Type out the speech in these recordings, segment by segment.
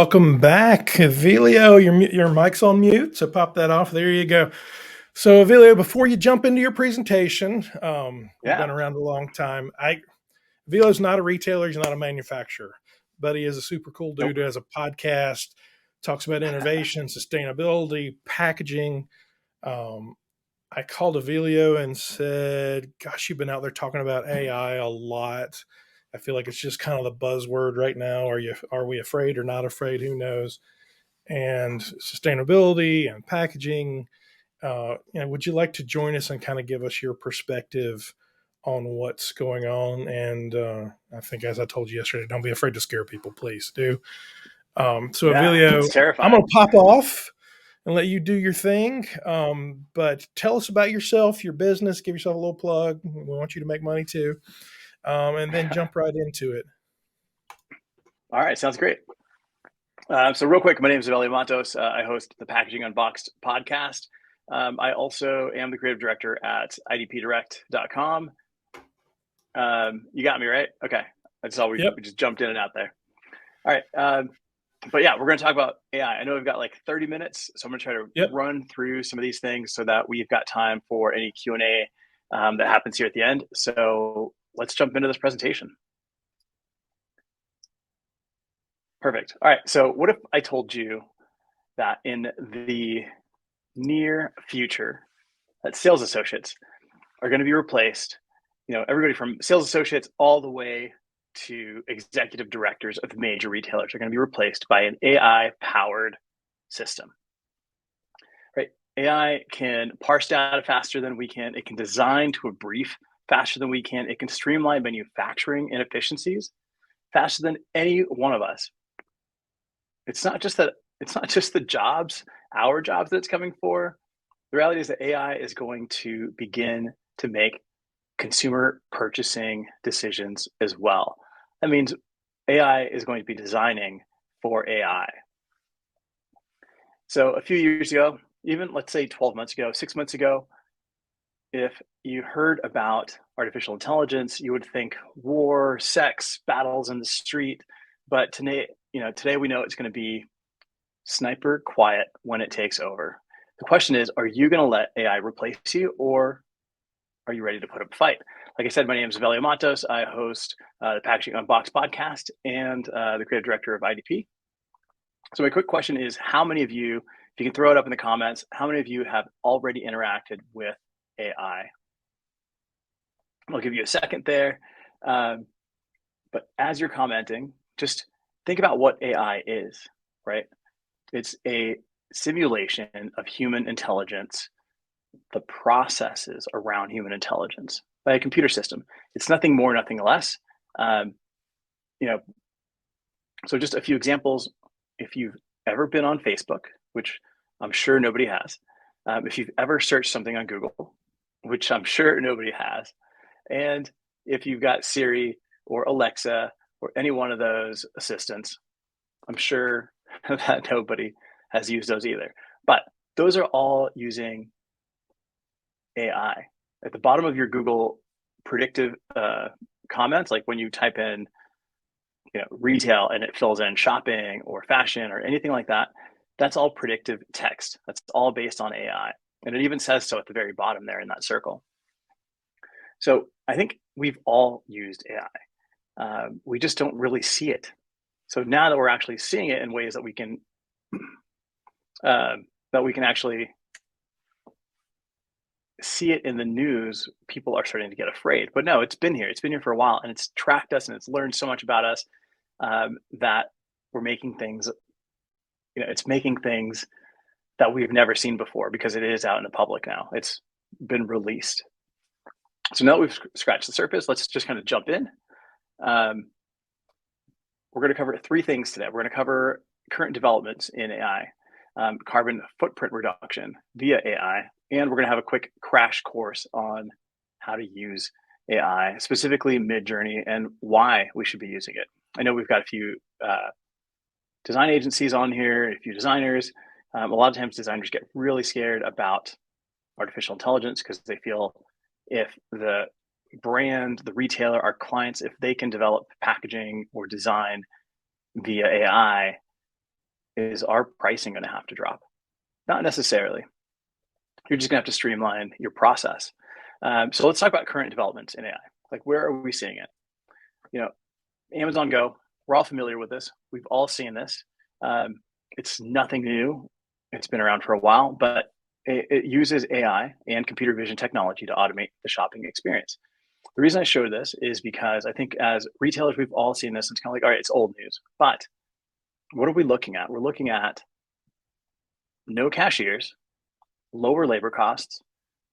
welcome back. Evelio, your mic's on mute, so pop that off. There you go. So, Evelio, before you jump into your presentation, you've been Yeah. around a long time. Evelio's not a retailer, he's not a manufacturer, but he is a super cool dude Nope. who has a podcast, talks about innovation, sustainability, packaging. Um, I called Evelio and said, "Gosh, you've been out there talking about AI a lot. I feel like it's just kind of the buzzword right now. Are we afraid or not afraid? Who knows?" And sustainability and packaging. Would you like to join us and kind of give us your perspective on what's going on? And I think, as I told you yesterday, don't be afraid to scare people. Please do. So, Yeah. Evelio, It's I'm going terrifying. to pop off and let you do your thing. But tell us about yourself, your business. Give yourself a little plug. We want you to make money too, and then jump right into it. All right. Sounds great. So real quick, my name is Evelio Mattos. I host the Packaging Unboxd podcast. I also am the creative director at idpdirect.com. You got me, right? Okay. That's all we Yep. just jumped in and out there. All right. But yeah, we're going to talk about AI. I know we've got like 30 minutes, so I'm going to try to Yep. run through some of these things so that we've got time for any Q&A that happens here at the end. So let's jump into this presentation. Perfect. All right. So what if I told you that in the near future, that sales associates are going to be replaced, everybody from sales associates all the way to executive directors of major retailers are going to be replaced by an AI-powered system, right? AI can parse data faster than we can. It can design to a brief faster than we can. It can streamline manufacturing inefficiencies faster than any one of us. It's not just the jobs, our jobs that it's coming for. The reality is that AI is going to begin to make consumer purchasing decisions as well. That means AI is going to be designing for AI. So a few years ago, even let's say 12 months ago, 6 months ago, if you heard about artificial intelligence, you would think war, sex, battles in the street. But today we know it's going to be sniper quiet when it takes over. The question is, are you going to let AI replace you, or are you ready to put up a fight? Like I said, my name is Evelio Mattos. I host the Packaging Unboxd podcast and the creative director of IDP. So my quick question is, how many of you, if you can throw it up in the comments, how many of you have already interacted with AI? I'll give you a second there. But as you're commenting, just think about what AI is, right? It's a simulation of human intelligence, the processes around human intelligence by a computer system. It's nothing more, nothing less. So just a few examples. If you've ever been on Facebook, which I'm sure nobody has, if you've ever searched something on Google, which I'm sure nobody has, and if you've got Siri or Alexa or any one of those assistants, I'm sure that nobody has used those either. But those are all using AI. At the bottom of your Google predictive comments, like when you type in retail and it fills in shopping or fashion or anything like that, that's all predictive text. That's all based on AI. And it even says so at the very bottom there in that circle. So I think we've all used AI. We just don't really see it. So now that we're actually seeing it in ways that we can actually see it in the news, people are starting to get afraid. But no, it's been here. It's been here for a while, and it's tracked us and it's learned so much about us that we're making things. It's making things that we've never seen before because it is out in the public now. It's been released. So now that we've scratched the surface, let's just kind of jump in. We're going to cover three things today. We're going to cover current developments in AI, carbon footprint reduction via AI, and we're going to have a quick crash course on how to use AI, specifically Midjourney, and why we should be using it. I know we've got a few design agencies on here, a few designers. A lot of times designers get really scared about artificial intelligence because they feel if the brand, the retailer, our clients, if they can develop packaging or design via AI, is our pricing going to have to drop? Not necessarily. You're just going to have to streamline your process. So let's talk about current developments in AI. Like, where are we seeing it? You know, Amazon Go, we're all familiar with this. We've all seen this. It's nothing new. It's been around for a while, but it uses AI and computer vision technology to automate the shopping experience. The reason I showed this is because I think as retailers, we've all seen this. It's kind of like, all right, it's old news. But what are we looking at? We're looking at no cashiers, lower labor costs,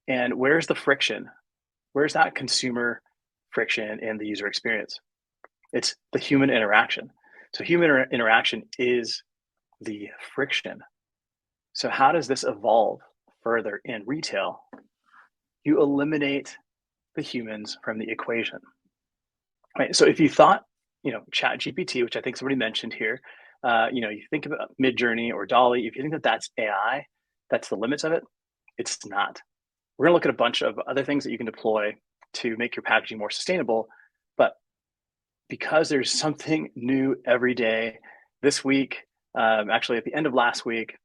and where's the friction? Where's that consumer friction in the user experience? It's the human interaction. So human interaction is the friction. So how does this evolve further in retail? You eliminate the humans from the equation. Right. So if you thought, Chat GPT, which I think somebody mentioned here, you think about Midjourney or Dolly, if you think that that's AI, that's the limits of it, it's not. We're going to look at a bunch of other things that you can deploy to make your packaging more sustainable. But because there's something new every day, this week, actually at the end of last week,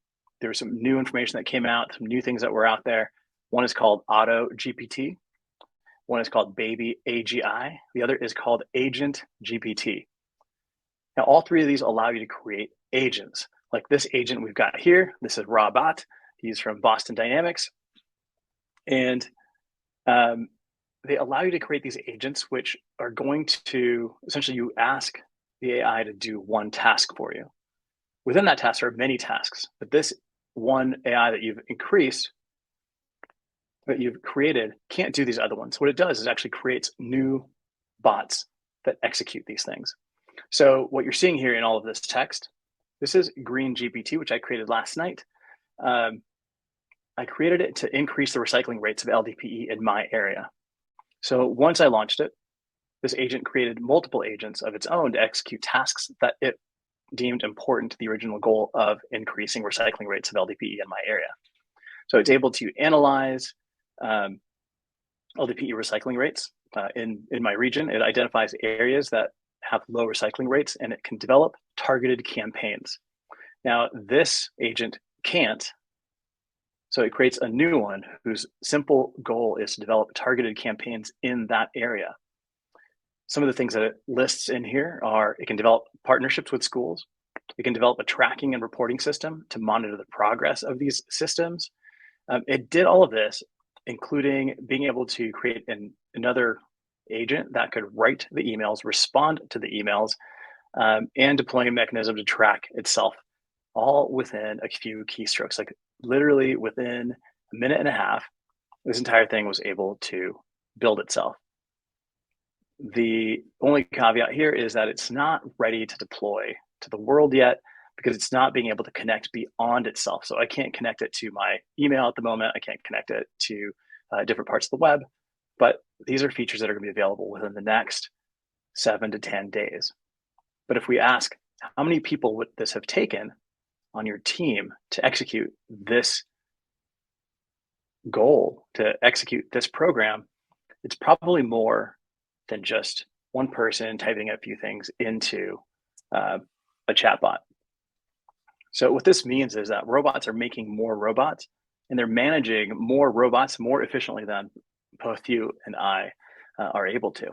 there was some new information that came out, some new things that were out there. One is called Auto GPT. One is called Baby AGI. The other is called Agent GPT. Now, all three of these allow you to create agents. Like this agent we've got here, this is Robot. He's from Boston Dynamics. And they allow you to create these agents, which are going to, essentially you ask the AI to do one task for you. Within that task, there are many tasks, but this one AI that you've increased, that you've created, can't do these other ones. What it does is actually creates new bots that execute these things. So what you're seeing here in all of this text, this is Green GPT, which I created last night. I created it to increase the recycling rates of LDPE in my area. So once I launched it, this agent created multiple agents of its own to execute tasks that it deemed important to the original goal of increasing recycling rates of LDPE in my area. So it's able to analyze LDPE recycling rates in my region. It identifies areas that have low recycling rates, and it can develop targeted campaigns. Now, this agent can't. So it creates a new one whose simple goal is to develop targeted campaigns in that area. Some of the things that it lists in here are it can develop partnerships with schools. It can develop a tracking and reporting system to monitor the progress of these systems. It did all of this, including being able to create another agent that could write the emails, respond to the emails, and deploy a mechanism to track itself, all within a few keystrokes. Like literally within a minute and a half, this entire thing was able to build itself. The only caveat here is that it's not ready to deploy to the world yet because it's not being able to connect beyond itself. So I can't connect it to my email at the moment. I can't connect it to different parts of the web, but these are features that are going to be available within the next 7 to 10 days. But if we ask, how many people would this have taken on your team to execute this goal, to execute this program, it's probably more than just one person typing a few things into a chatbot. So what this means is that robots are making more robots, and they're managing more robots more efficiently than both you and I are able to.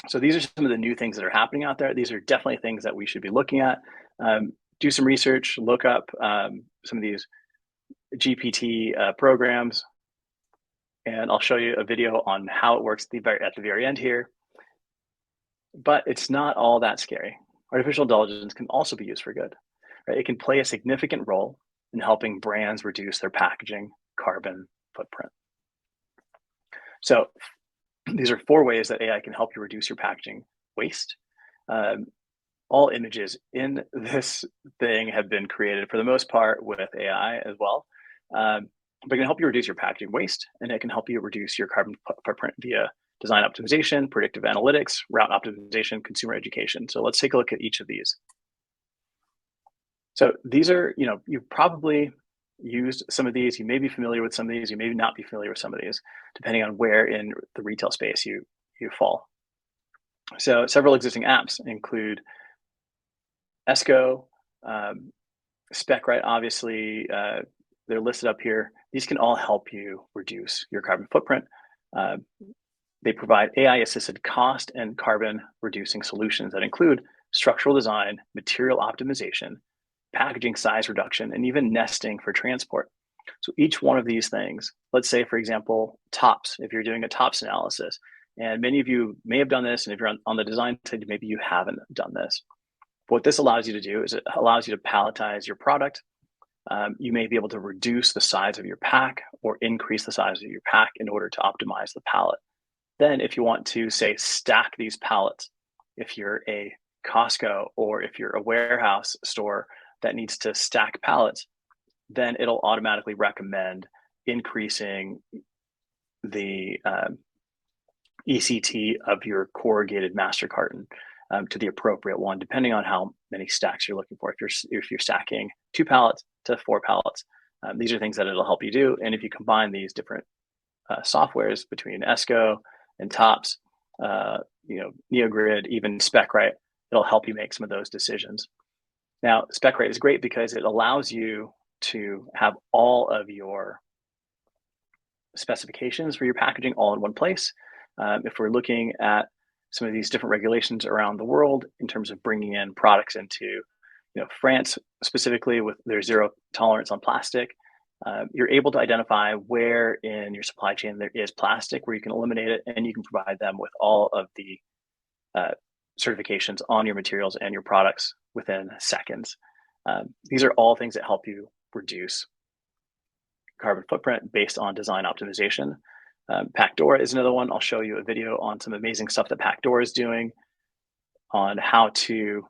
So these are some of the new things that are happening out there. These are definitely things that we should be looking at. Do some research, look up some of these GPT programs, and I'll show you a video on how it works at the very end here. But it's not all that scary. Artificial intelligence can also be used for good. Right? It can play a significant role in helping brands reduce their packaging carbon footprint. So these are 4 ways that AI can help you reduce your packaging waste. All images in this thing have been created for the most part with AI as well. But it can help you reduce your packaging waste, and it can help you reduce your carbon footprint via design optimization, predictive analytics, route optimization, consumer education. So let's take a look at each of these. So these are, you've probably used some of these. You may be familiar with some of these. You may not be familiar with some of these, depending on where in the retail space you fall. So several existing apps include Esco, SpecRite, obviously, they're listed up here. These can all help you reduce your carbon footprint. They provide AI-assisted cost and carbon reducing solutions that include structural design, material optimization, packaging size reduction, and even nesting for transport. So each one of these things, let's say, for example, tops, if you're doing a tops analysis, and many of you may have done this, and if you're on the design side, maybe you haven't done this. What this allows you to do is it allows you to palletize your product. You may be able to reduce the size of your pack or increase the size of your pack in order to optimize the pallet. Then if you want to, say, stack these pallets, if you're a Costco or if you're a warehouse store that needs to stack pallets, then it'll automatically recommend increasing the ECT of your corrugated master carton to the appropriate one, depending on how many stacks you're looking for. If you're stacking 2 pallets to 4 pallets, these are things that it'll help you do. And if you combine these different softwares between ESCO and TOPS, NeoGrid, even SpecRite, it'll help you make some of those decisions. Now, SpecRite is great because it allows you to have all of your specifications for your packaging all in one place. If we're looking at some of these different regulations around the world in terms of bringing in products into, France specifically with their zero tolerance on plastic, you're able to identify where in your supply chain there is plastic, where you can eliminate it, and you can provide them with all of the certifications on your materials and your products within seconds. These are all things that help you reduce carbon footprint based on design optimization. Packdora is another one. I'll show you a video on some amazing stuff that Packdora is doing on how to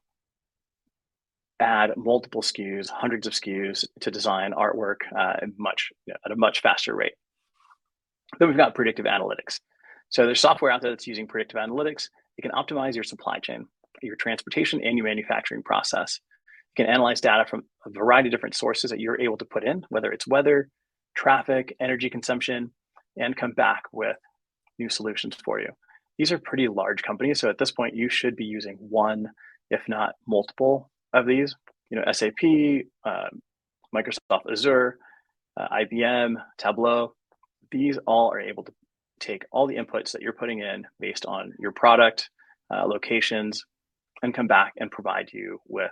add multiple SKUs, hundreds of SKUs to design artwork at a much faster rate. Then we've got predictive analytics. So there's software out there that's using predictive analytics. It can optimize your supply chain, your transportation, and your manufacturing process. You can analyze data from a variety of different sources that you're able to put in, whether it's weather, traffic, energy consumption, and come back with new solutions for you. These are pretty large companies. So at this point, you should be using one, if not multiple of these, SAP, Microsoft Azure, IBM, Tableau. These all are able to take all the inputs that you're putting in based on your product, locations, and come back and provide you with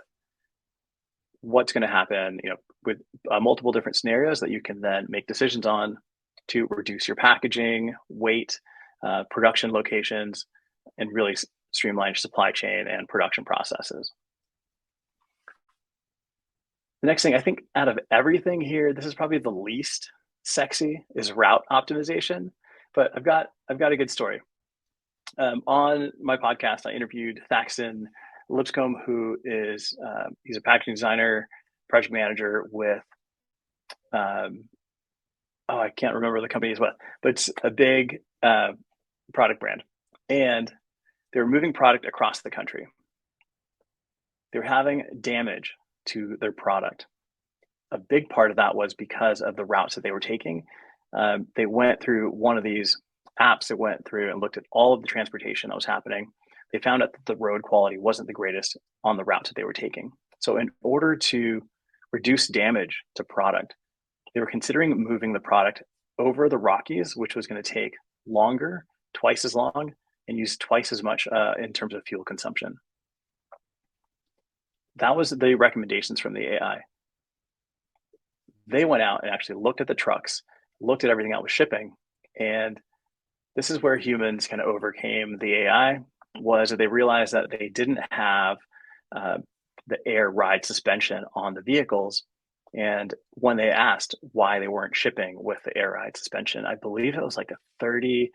what's going to happen, with multiple different scenarios that you can then make decisions on to reduce your packaging, weight, production locations, and really streamline your supply chain and production processes. The next thing, I think out of everything here, this is probably the least sexy, is route optimization. But I've got a good story. On my podcast, I interviewed Thaxton Lipscomb, who is he's a packaging designer, project manager with I can't remember the company as well, but it's a big product brand, and they're moving product across the country. They're having damage to their product. A big part of that was because of the routes that they were taking. They went through one of these apps that went through and looked at all of the transportation that was happening. They found out that the road quality wasn't the greatest on the routes that they were taking. So in order to reduce damage to product, they were considering moving the product over the Rockies, which was going to take longer, twice as long, and use twice as much in terms of fuel consumption. That was the recommendations from the AI. They went out and actually looked at the trucks, looked at everything that was shipping, and this is where humans kind of overcame the AI, was that they realized that they didn't have the air ride suspension on the vehicles. And when they asked why they weren't shipping with the air ride suspension, I believe it was like a $30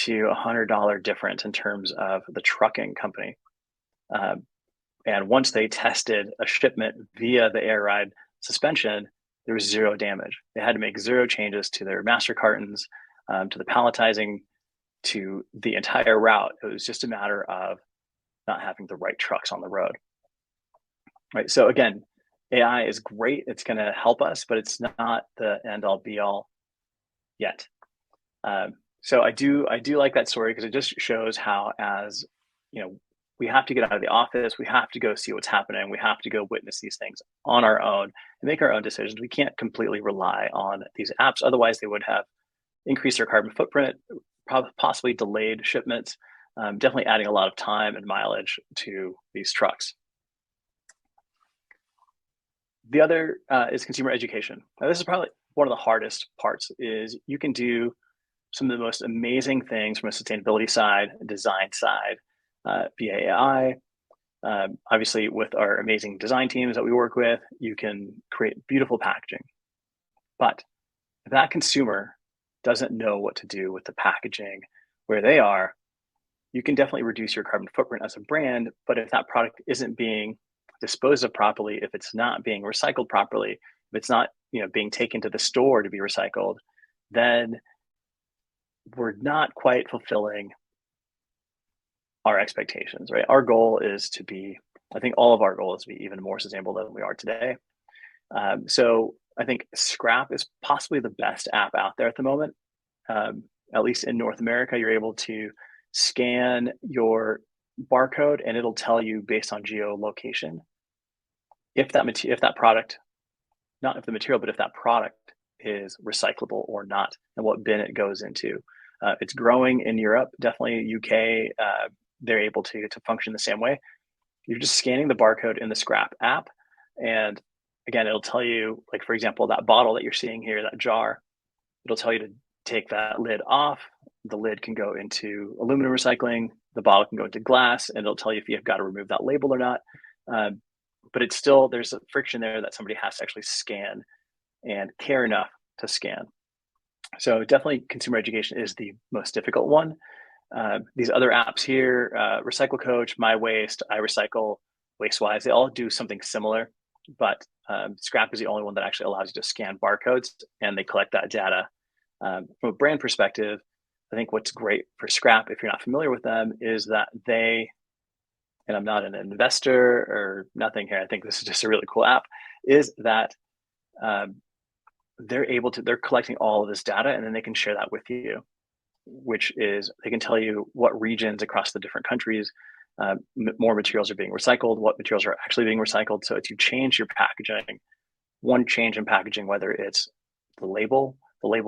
to $100 difference in terms of the trucking company. And once they tested a shipment via the air ride suspension, there was zero damage. They had to make zero changes to their master cartons, to the palletizing, to the entire route. It was just a matter of not having the right trucks on the road. Right. So again, AI is great. It's going to help us, but it's not the end all be all yet. So I do like that story because it just shows how, as we have to get out of the office. We have to go see what's happening. We have to go witness these things on our own and make our own decisions. We can't completely rely on these apps. Otherwise, they would have increased their carbon footprint, possibly delayed shipments, definitely adding a lot of time and mileage to these trucks. The other is consumer education. Now, this is probably one of the hardest parts. Is you can do some of the most amazing things from a sustainability side, design side, via AI. Obviously, with our amazing design teams that we work with, you can create beautiful packaging. But if that consumer doesn't know what to do with the packaging where they are, you can definitely reduce your carbon footprint as a brand. But if that product isn't being disposed of properly, if it's not being recycled properly, if it's not being taken to the store to be recycled, then we're not quite fulfilling our expectations, right? Our goal is to be, I think all of our goal is to be even more sustainable than we are today. So I think Scrap is possibly the best app out there at the moment. At least in North America, you're able to scan your barcode and it'll tell you based on geolocation if that product, not if the material, but if that product is recyclable or not, and what bin it goes into. It's growing in Europe, definitely UK. They're able to function the same way. You're just scanning the barcode in the Scrap app, and again, it'll tell you, like for example, that bottle that you're seeing here, that jar. It'll tell you to take that lid off. The lid can go into aluminum recycling. The bottle can go into glass, and it'll tell you if you've got to remove that label or not. But it's still, there's a friction there that somebody has to actually scan and care enough to scan. So definitely consumer education is the most difficult one. These other apps here, Recycle Coach, My Waste, I Recycle, WasteWise, they all do something similar, but Scrap is the only one that actually allows you to scan barcodes and they collect that data. From a brand perspective, I think what's great for Scrap, if you're not familiar with them, is that they, and I'm not an investor or nothing here, I think this is just a really cool app, is that they're collecting all of this data and then they can share that with you, which is they can tell you what regions across the different countries more materials are being recycled, what materials are actually being recycled. So if you change your packaging, one change in packaging, whether it's the label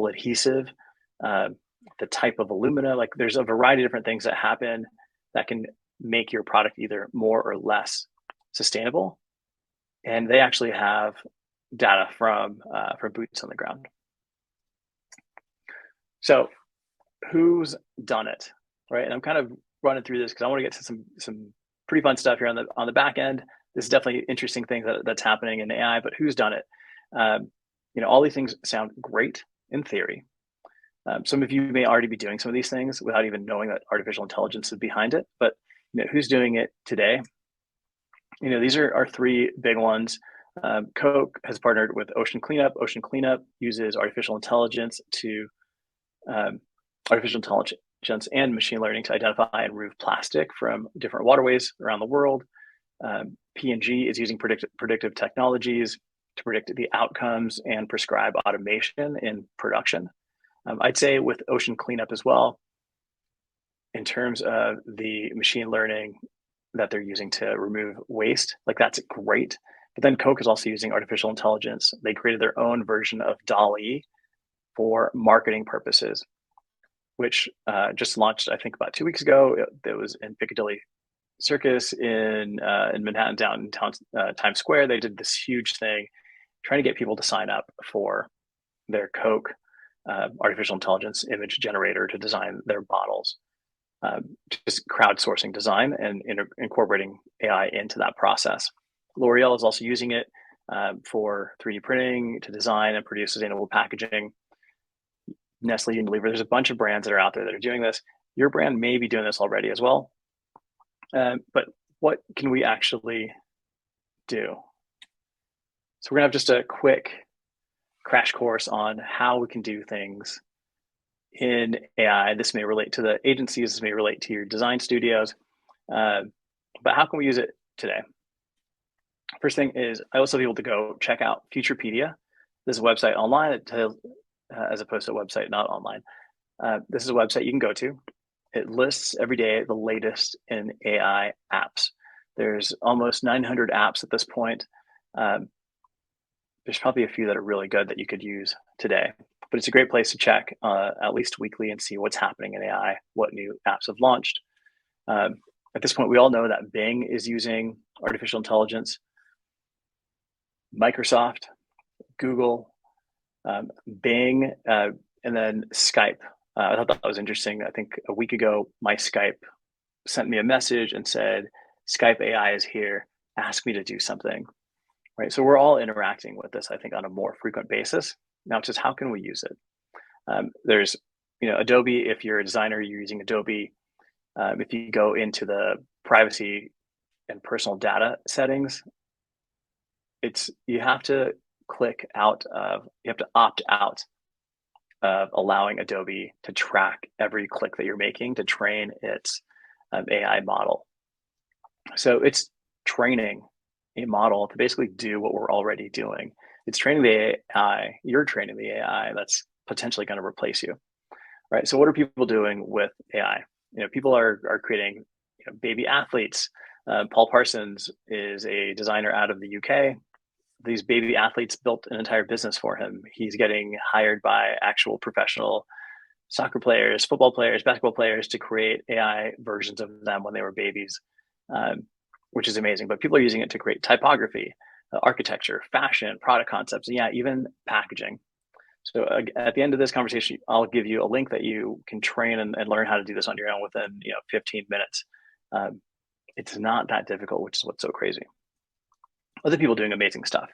adhesive, the type of alumina, like there's a variety of different things that happen that can make your product either more or less sustainable. And they actually have data from boots on the ground. So who's done it, right? And I'm kind of running through this because I want to get to some pretty fun stuff here on the back end. This is definitely interesting things that's happening in AI, but who's done it? All these things sound great in theory. Some of you may already be doing some of these things without even knowing that artificial intelligence is behind it. But who's doing it today? These are our three big ones. Coke has partnered with Ocean Cleanup. Ocean Cleanup uses artificial intelligence and machine learning to identify and remove plastic from different waterways around the world. P&G is using predictive technologies to predict the outcomes and prescribe automation in production. I'd say with Ocean Cleanup as well, in terms of the machine learning that they're using to remove waste, like that's great. But then Coke is also using artificial intelligence. They created their own version of DALL-E for marketing purposes, which just launched, I think, about 2 weeks ago. It was in Piccadilly Circus in Manhattan, downtown Times Square. They did this huge thing trying to get people to sign up for their Coke artificial intelligence image generator to design their bottles. Just crowdsourcing design and incorporating AI into that process. L'Oreal is also using it for 3D printing to design and produce sustainable packaging. Nestle, Unilever, there's a bunch of brands that are out there that are doing this. Your brand may be doing this already as well. But what can we actually do? So we're gonna have just a quick crash course on how we can do things in AI. This may relate to the agencies, this may relate to your design studios, but how can we use it today? First thing is, I also have people to go check out Futurepedia. This is a website online, as opposed to a website not online. This is a website you can go to, It lists every day the latest in AI apps. There's almost 900 apps at this point. Um, there's probably a few that are really good that you could use today, but it's a great place to check at least weekly and see what's happening in AI, what new apps have launched. Um, at this point, we all know that Bing is using artificial intelligence. Microsoft, Google, Bing, and then Skype. I thought that was interesting. I think a week ago, my Skype sent me a message and said, Skype AI is here, ask me to do something, right? So we're all interacting with this, I think, on a more frequent basis. Now, it's just how can we use it? There's, Adobe, if you're a designer, you're using Adobe. If you go into the privacy and personal data settings, you have to opt out of allowing Adobe to track every click that you're making to train its AI model. So it's training a model to basically do what we're already doing. It's training the AI, you're training the AI that's potentially going to replace you, right? So what are people doing with AI? People are creating baby athletes. Paul Parsons is a designer out of the UK. These baby athletes built an entire business for him. He's getting hired by actual professional soccer players, football players, basketball players to create AI versions of them when they were babies, which is amazing. But people are using it to create typography, architecture, fashion, product concepts, and yeah, even packaging. So at the end of this conversation, I'll give you a link that you can train and learn how to do this on your own within 15 minutes. It's not that difficult, which is what's so crazy. Other people doing amazing stuff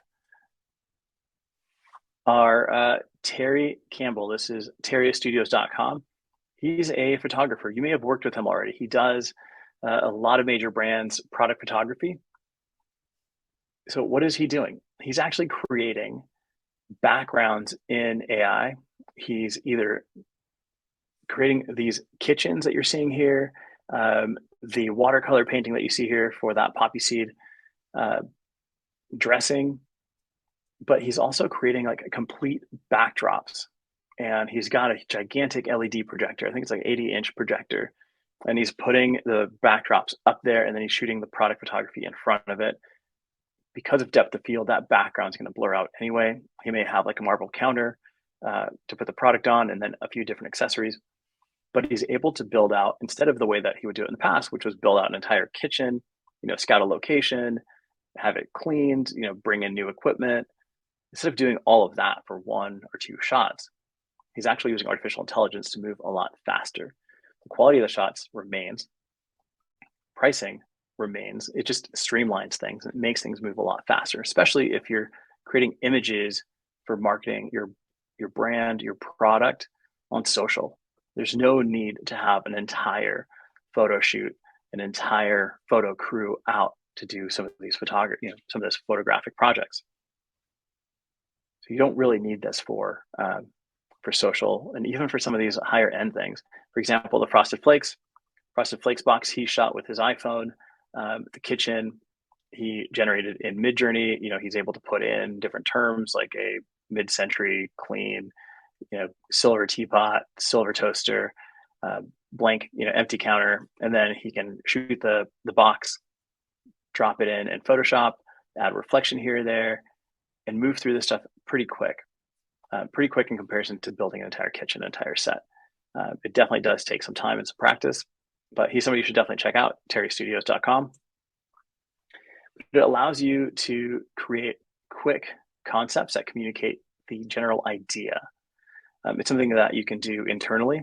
are Terry Campbell. This is terrystudios.com. He's a photographer. You may have worked with him already. He does a lot of major brands product photography. So what is he doing? He's actually creating backgrounds in AI. He's either creating these kitchens that you're seeing here, the watercolor painting that you see here for that poppy seed dressing, but he's also creating like complete backdrops. And he's got a gigantic LED projector. I think it's like 80-inch projector. And he's putting the backdrops up there, and then he's shooting the product photography in front of it. Because of depth of field, that background is going to blur out anyway. He may have like a marble counter to put the product on, and then a few different accessories. But he's able to build out, instead of the way that he would do it in the past, which was build out an entire kitchen, scout a location, have it cleaned, bring in new equipment. Instead of doing all of that for 1 or 2 shots, he's actually using artificial intelligence to move a lot faster. The quality of the shots remains. Pricing remains. It just streamlines things. It makes things move a lot faster, especially if you're creating images for marketing your brand, your product on social. There's no need to have an entire photo shoot, an entire photo crew out to do some of these some of this photographic projects. So you don't really need this for social, and even for some of these higher end things. For example, the Frosted Flakes box he shot with his iPhone. The kitchen he generated in Midjourney. He's able to put in different terms like a mid-century clean, silver teapot, silver toaster, blank, empty counter, and then he can shoot the box, drop it in Photoshop, add reflection here or there, and move through this stuff pretty quick in comparison to building an entire kitchen, an entire set. It definitely does take some time and some practice, but he's somebody you should definitely check out, terrystudios.com. It allows you to create quick concepts that communicate the general idea. It's something that you can do internally,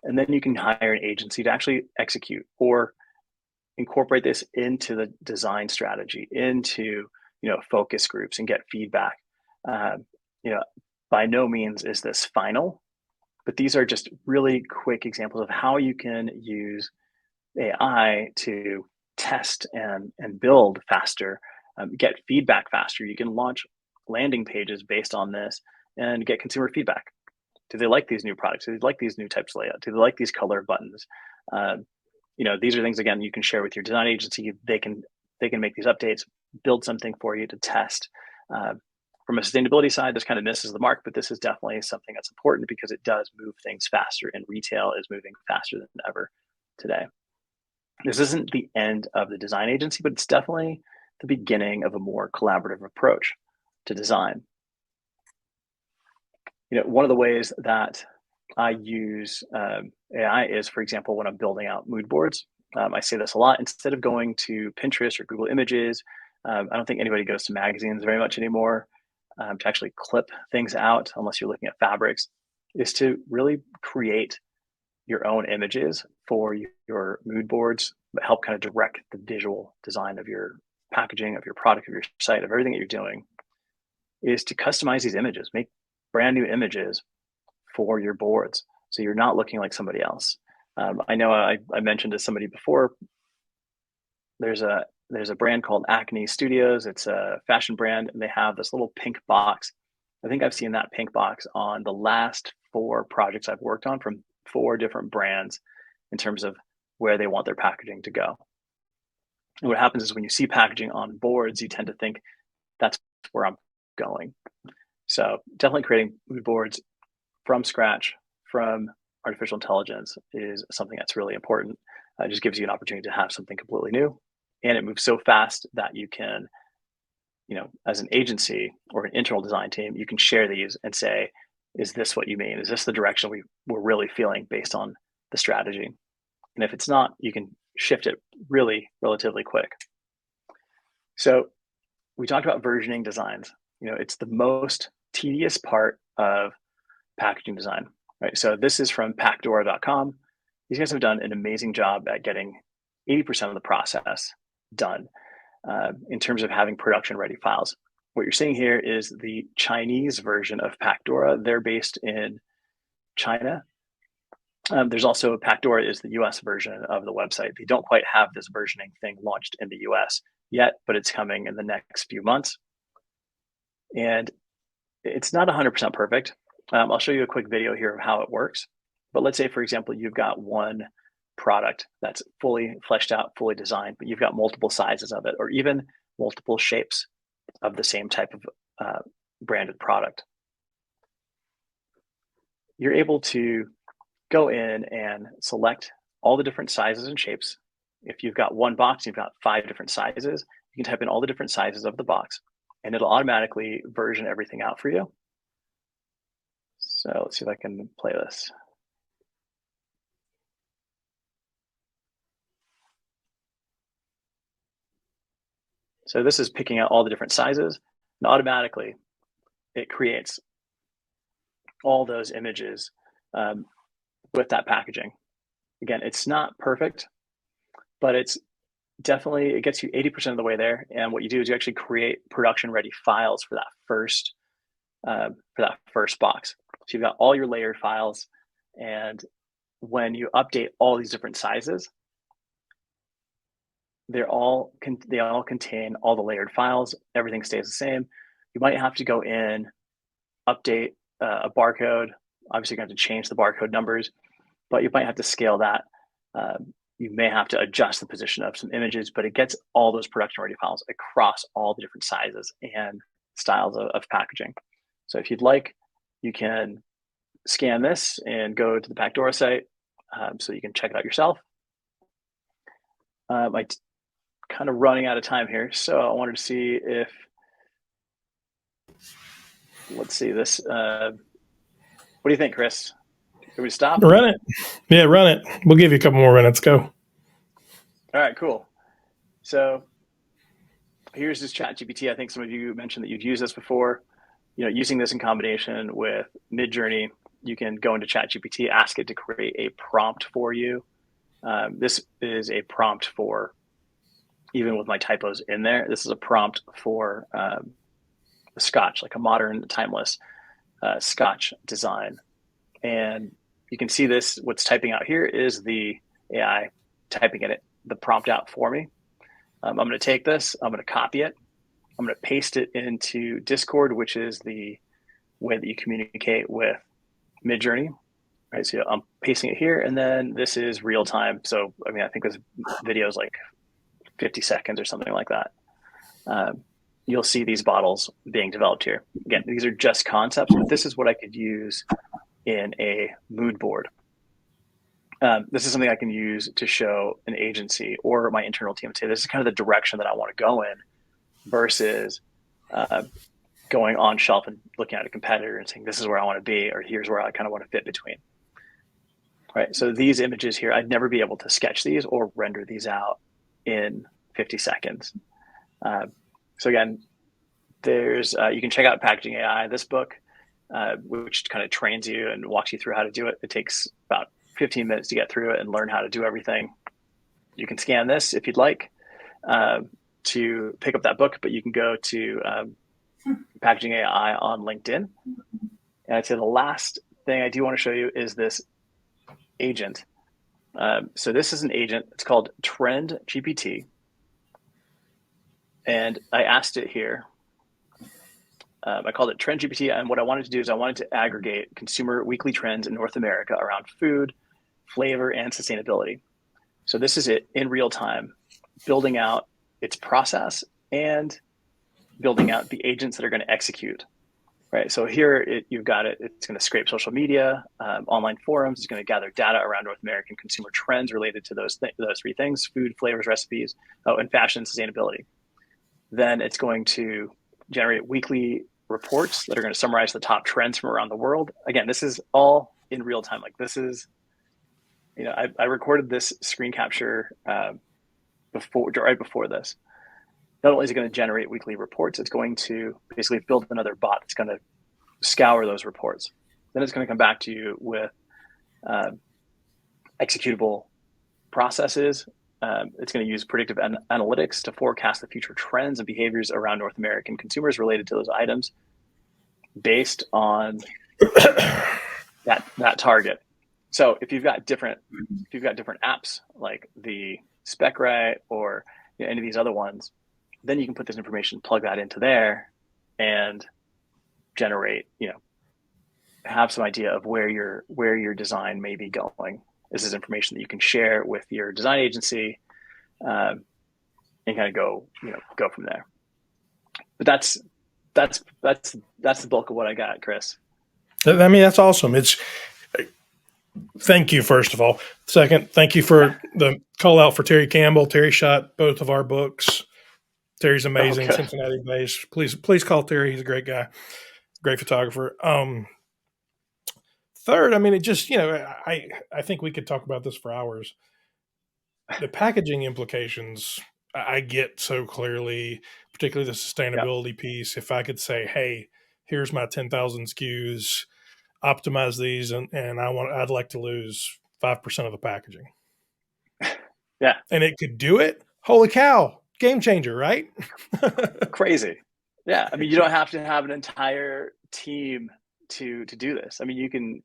and then you can hire an agency to actually execute or incorporate this into the design strategy, into focus groups, and get feedback. By no means is this final, but these are just really quick examples of how you can use AI to test and build faster, get feedback faster. You can launch landing pages based on this and get consumer feedback. Do they like these new products? Do they like these new types of layout? Do they like these color buttons? These are things, again, you can share with your design agency. They can make these updates, build something for you to test. From a sustainability side, this kind of misses the mark, but this is definitely something that's important because it does move things faster, and retail is moving faster than ever. today. This isn't the end of the design agency, but it's definitely the beginning of a more collaborative approach to design. One of the ways that I use AI is, for example, when I'm building out mood boards. I say this a lot. Instead of going to Pinterest or Google Images, I don't think anybody goes to magazines very much anymore to actually clip things out, unless you're looking at fabrics, is to really create your own images for your mood boards, but help kind of direct the visual design of your packaging, of your product, of your site, of everything that you're doing, is to customize these images, make brand new images for your boards, so you're not looking like somebody else. I know I mentioned to somebody before, there's a brand called Acne Studios. It's a fashion brand, and they have this little pink box. I think I've seen that pink box on the last 4 projects I've worked on from 4 different brands in terms of where they want their packaging to go. And what happens is when you see packaging on boards, you tend to think that's where I'm going. So definitely creating mood boards from scratch, from artificial intelligence, is something that's really important. It just gives you an opportunity to have something completely new, and it moves so fast that you can, as an agency or an internal design team, you can share these and say, is this what you mean? Is this the direction we're really feeling based on the strategy? And if it's not, you can shift it really relatively quick. So we talked about versioning designs. It's the most tedious part of packaging design, right? So this is from packdora.com. These guys have done an amazing job at getting 80% of the process done in terms of having production ready files. What you're seeing here is the Chinese version of Packdora. They're based in China. There's also Packdora is the US version of the website. They don't quite have this versioning thing launched in the US yet, but it's coming in the next few months. And it's not 100% perfect. I'll show you a quick video here of how it works. But let's say, for example, you've got one product that's fully fleshed out, fully designed, but you've got multiple sizes of it, or even multiple shapes of the same type of branded product. You're able to go in and select all the different sizes and shapes. If you've got one box, you've got 5 different sizes, you can type in all the different sizes of the box, and it'll automatically version everything out for you. So let's see if I can play this. So this is picking out all the different sizes, and automatically it creates all those images with that packaging. Again, it's not perfect, but it gets you 80% of the way there. And what you do is you actually create production ready files for that first box. So you've got all your layered files, and when you update all these different sizes, they all contain all the layered files. Everything stays the same. You might have to go in, update a barcode. Obviously, you're going to have to change the barcode numbers, but you might have to scale that. You may have to adjust the position of some images, but it gets all those production ready files across all the different sizes and styles of packaging. So if you'd like, you can scan this and go to the Packdora site so you can check it out yourself. I'm kind of running out of time here, so I wanted to see if, let's see this. What do you think, Chris? Can we stop? Run it. Yeah, run it. We'll give you a couple more minutes. Go. All right, cool. So here's this ChatGPT. I think some of you mentioned that you've used this before. Using this in combination with Midjourney, you can go into ChatGPT, ask it to create a prompt for you. This is a prompt for, even with my typos in there, this is a prompt for a Scotch, like a modern, timeless Scotch design. And you can see this, what's typing out here is the AI typing the prompt out for me. I'm going to take this, I'm going to copy it, I'm going to paste it into Discord, which is the way that you communicate with Midjourney. Right, so I'm pasting it here, and then this is real time. So, I think this video is like 50 seconds or something like that. You'll see these bottles being developed here. Again, these are just concepts, but this is what I could use in a mood board. this is something I can use to show an agency or my internal team and say, this is kind of the direction that I want to go in versus uh, going on shelf and looking at a competitor and saying, this is where I want to be, or here's where I kind of want to fit between. Right. So these images here, I'd never be able to sketch these or render these out in 50 seconds. So again, there's you can check out Packaging AI, this book, which kind of trains you and walks you through how to do it. It takes about 15 minutes to get through it and learn how to do everything. You can scan this if you'd like to pick up that book, but you can go to Packaging AI on LinkedIn. And I'd say the last thing I do want to show you is this agent. So this is an agent. It's called Trend GPT. And I asked it here. I called it Trend GPT. And what I wanted to do is I wanted to aggregate consumer weekly trends in North America around food, flavor, and sustainability. So this is it in real time, building out its process and building out the agents that are going to execute. Right. So here you've got it. It's going to scrape social media, online forums. It's going to gather data around North American consumer trends related to those three things: food, flavors, recipes, and fashion and sustainability. Then it's going to generate weekly reports that are going to summarize the top trends from around the world. Again, this is all in real time. Like this is, I recorded this screen capture right before this. Not only is it going to generate weekly reports, it's going to basically build another bot that's going to scour those reports. Then it's going to come back to you with executable processes. It's going to use predictive analytics to forecast the future trends and behaviors around North American consumers related to those items based on that target. So if you've got different apps like the SpecRite or any of these other ones, then you can put this information, plug that into there, and generate, have some idea of where your design may be going. This is information that you can share with your design agency, and kind of go from there. But that's the bulk of what I got, Chris. I mean, that's awesome. Thank you, first of all. Second, thank you for the call out for Terry Campbell. Terry shot both of our books. Terry's amazing, Cincinnati based. Please call Terry. He's a great guy, great photographer. Third, I mean, it just, I think we could talk about this for hours. The packaging implications I get so clearly, particularly the sustainability piece. If I could say, hey, here's my 10,000 SKUs, optimize these, and I'd like to lose 5% of the packaging. Yeah. And it could do it. Holy cow. Game changer, right? Crazy. Yeah. I mean, you don't have to have an entire team to do this. I mean, you can,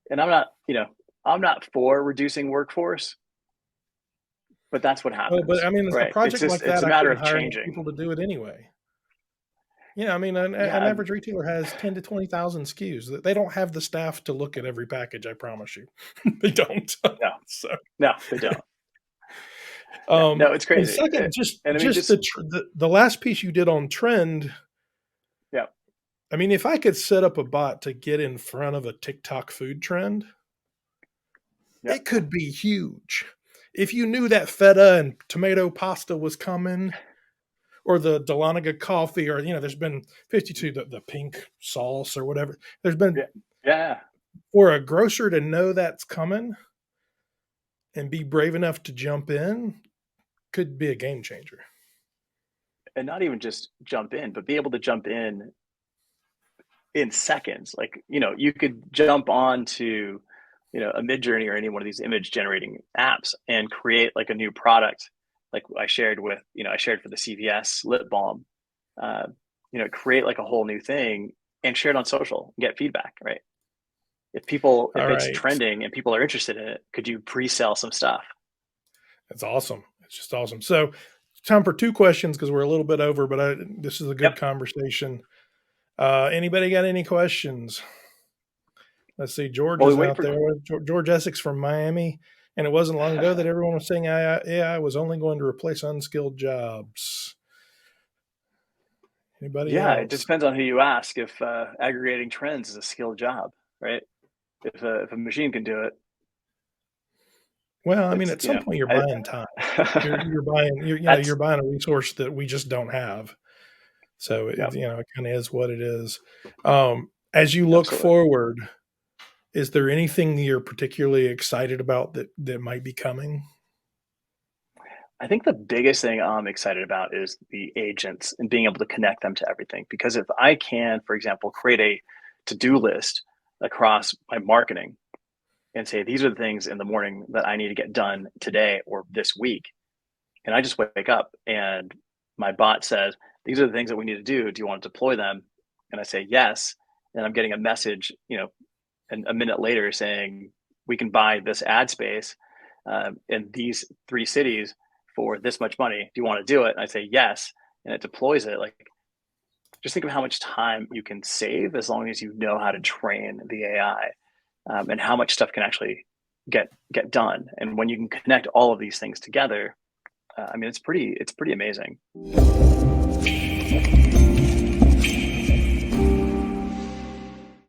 and I'm not for reducing workforce, but that's what happens. Well, but I mean, right? a project like that, it's a matter of changing people to do it anyway. I mean, an average retailer has 10 to 20,000 SKUs. They don't have the staff to look at every package. I promise you, they don't. No, they don't. No, it's crazy. And second, the last piece you did on trend. Yeah. I mean, if I could set up a bot to get in front of a TikTok food trend, it could be huge. If you knew that feta and tomato pasta was coming, or the Dahlonega coffee, or there's been 52 the pink sauce or whatever. There's been for a grocer to know that's coming and be brave enough to jump in could be a game changer. And not even just jump in, but be able to jump in seconds. Like, you could jump on to, a Midjourney or any one of these image generating apps and create like a new product. Like I shared for the CVS lip balm, create like a whole new thing and share it on social and get feedback, right? If it's trending and people are interested in it, could you pre-sell some stuff? That's awesome. It's just awesome. So time for two questions because we're a little bit over, but this is a good conversation. Anybody got any questions? Let's see. George is out there. George Essex from Miami. And it wasn't long ago that everyone was saying AI was only going to replace unskilled jobs. Anybody else? It just depends on who you ask. If aggregating trends is a skilled job, right? If a machine can do it, Well, I mean, It's, at some point, you're I, buying time. You're buying that's, you're buying a resource that we just don't have. So yeah, it kind of is what it is. As you look absolutely. forward, is there anything you're particularly excited about that might be coming? I think the biggest thing I'm excited about is the agents and being able to connect them to everything. Because if I can, for example, create a to-do list across my marketing and say, these are the things in the morning that I need to get done today or this week. And I just wake up and my bot says, these are the things that we need to do. Do you want to deploy them? And I say, yes. And I'm getting a message, and a minute later saying, we can buy this ad space in these 3 cities for this much money. Do you want to do it? And I say, yes. And it deploys it. Like, just think of how much time you can save as long as you know how to train the AI, and how much stuff can actually get done. And when you can connect all of these things together, I mean, it's pretty amazing.